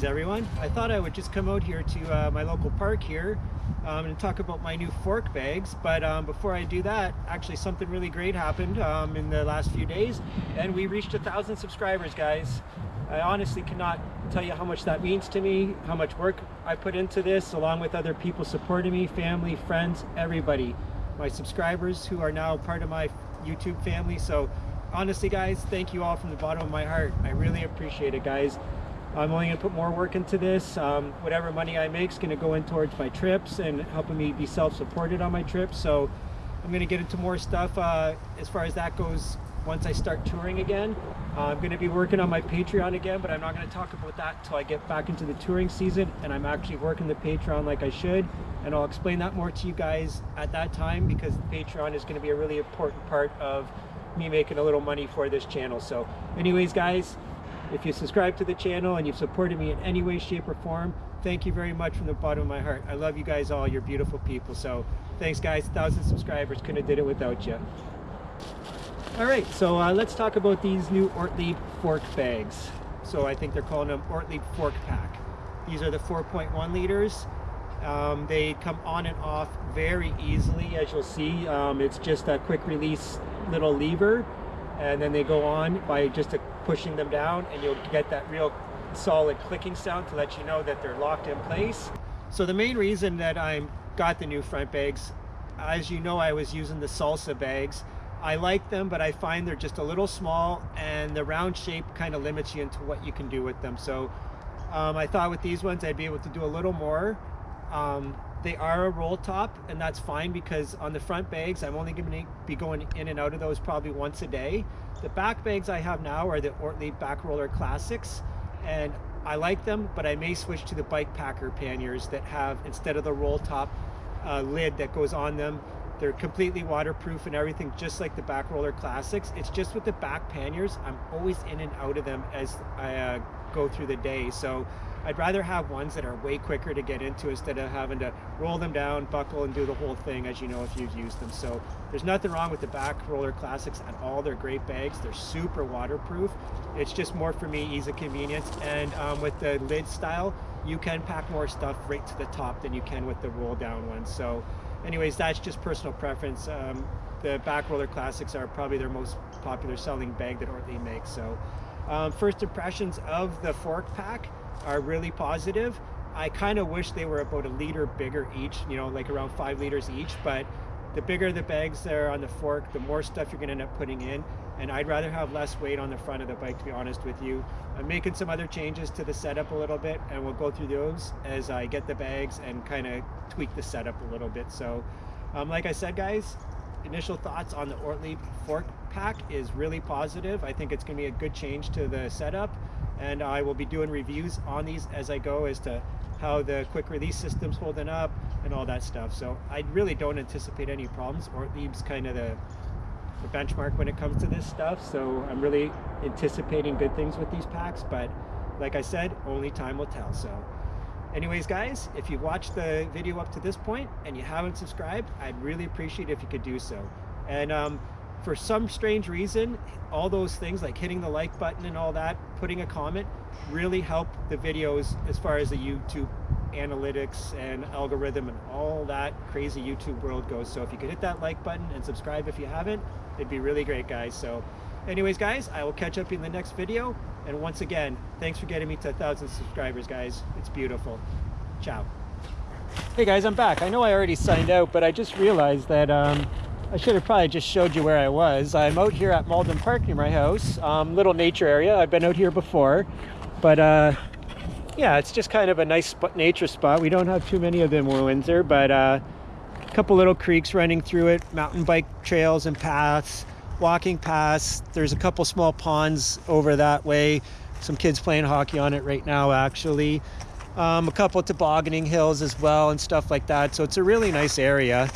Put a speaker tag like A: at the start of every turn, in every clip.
A: Greetings everyone. I thought I would just come out here to my local park here and talk about my new fork bags, but before I do that, actually something really great happened in the last few days, and we reached 1,000 subscribers, guys. I honestly cannot tell you how much that means to me, how much work I put into this, along with other people supporting me, family, friends, everybody, my subscribers who are now part of my YouTube family. So honestly guys, thank you all from the bottom of my heart. I really appreciate it, guys. I'm only going to put more work into this. Whatever money I make is going to go in towards my trips and helping me be self-supported on my trips. So I'm going to get into more stuff as far as that goes once I start touring again. I'm going to be working on my Patreon again, but I'm not going to talk about that until I get back into the touring season and I'm actually working the Patreon like I should. And I'll explain that more to you guys at that time, because the Patreon is going to be a really important part of me making a little money for this channel. So anyways, guys, if you subscribe to the channel and you've supported me in any way, shape, or form, thank you very much from the bottom of my heart. I love you guys all. You're beautiful people. So thanks, guys. 1,000 subscribers. Couldn't have did it without you. All right, so let's talk about these new Ortlieb Fork bags. So I think they're calling them Ortlieb Fork-Pack. These are the 4.1 liters. They come on and off very easily, as you'll see. It's just a quick release little lever, and then they go on by just pushing them down, and you'll get that real solid clicking sound to let you know that they're locked in place. So the main reason that I got the new front bags, as you know, I was using the Salsa bags. I like them, but I find they're just a little small, and the round shape kind of limits you into what you can do with them. So I thought with these ones I'd be able to do a little more. They are a roll top, and that's fine, because on the front bags I'm only going to be going in and out of those probably once a day. The back bags I have now are the Ortlieb Back Roller Classics, and I like them, but I may switch to the bikepacker panniers that have, instead of the roll top lid that goes on them, they're completely waterproof and everything, just like the Back Roller Classics. It's just with the back panniers, I'm always in and out of them as I go through the day. So I'd rather have ones that are way quicker to get into instead of having to roll them down, buckle, and do the whole thing, as you know if you've used them. So there's nothing wrong with the Back Roller Classics at all. They're great bags. They're super waterproof. It's just more for me ease of convenience. And with the lid style, you can pack more stuff right to the top than you can with the roll down ones. So anyways, that's just personal preference. The Back Roller Classics are probably their most popular selling bag that Ortlieb makes. So first impressions of the fork pack are really positive. I kind of wish they were about a liter bigger each, you know, like around 5 liters each, but the bigger the bags there on the fork, the more stuff you're gonna end up putting in, and I'd rather have less weight on the front of the bike, to be honest with you. I'm making some other changes to the setup a little bit, and we'll go through those as I get the bags and kind of tweak the setup a little bit. So like I said, guys, initial thoughts on the Ortlieb Fork Pack is really positive. I think it's gonna be a good change to the setup, and I will be doing reviews on these as I go as to how the quick release system's holding up and all that stuff. So I really don't anticipate any problems. Ortlieb's kind of the benchmark when it comes to this stuff, so I'm really anticipating good things with these packs, but like I said, only time will tell. So anyways, guys, if you watched the video up to this point and you haven't subscribed, I'd really appreciate if you could do so. And for some strange reason, all those things like hitting the like button and all that, putting a comment, really help the videos as far as the YouTube analytics and algorithm and all that crazy YouTube world goes. So if you could hit that like button and subscribe if you haven't, it'd be really great, guys. So anyways, guys, I will catch up in the next video. And once again, thanks for getting me to 1,000 subscribers, guys. It's beautiful. Ciao. Hey guys, I'm back. I know I already signed out, but I just realized that I should have probably just showed you where I was. I'm out here at Malden Park near my house. Little nature area. I've been out here before, but yeah, it's just kind of a nice nature spot. We don't have too many of them in Windsor, but a couple little creeks running through it, mountain bike trails and paths, walking paths. There's a couple small ponds over that way. Some kids playing hockey on it right now, actually. A couple tobogganing hills as well and stuff like that. So it's a really nice area.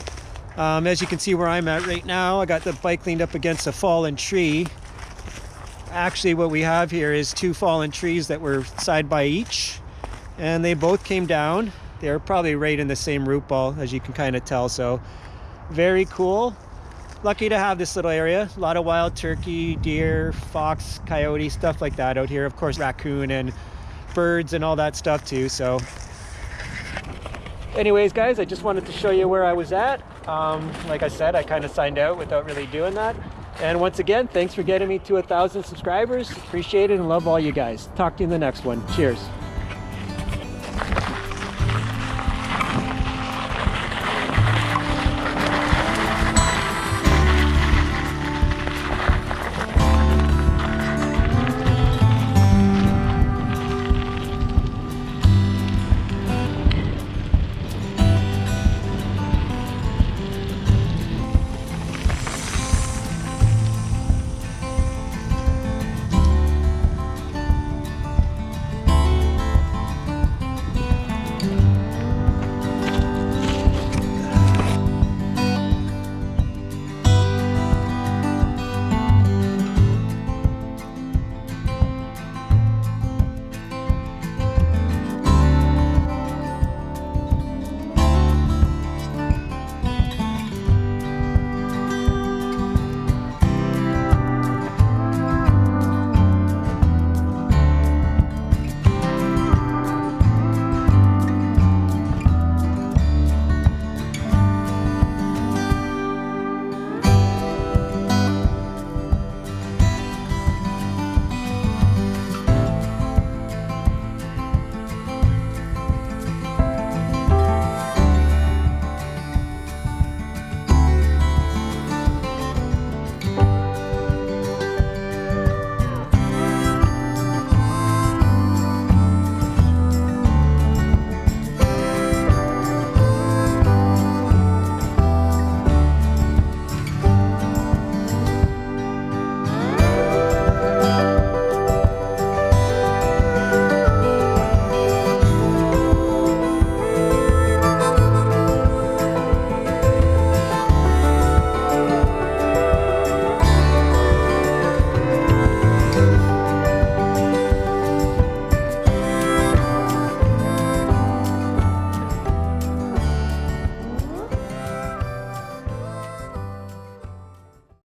A: As you can see where I'm at right now, I got the bike leaned up against a fallen tree. Actually, what we have here is 2 fallen trees that were side by each, and they both came down. They're probably right in the same root ball, as you can kind of tell. So very cool. Lucky to have this little area. A lot of wild turkey, deer, fox, coyote, stuff like that out here. Of course, raccoon and birds and all that stuff too. So anyways, guys, I just wanted to show you where I was at. Like I said, I kind of signed out without really doing that. And once again, thanks for getting me to 1,000 subscribers. Appreciate it and love all you guys. Talk to you in the next one. Cheers.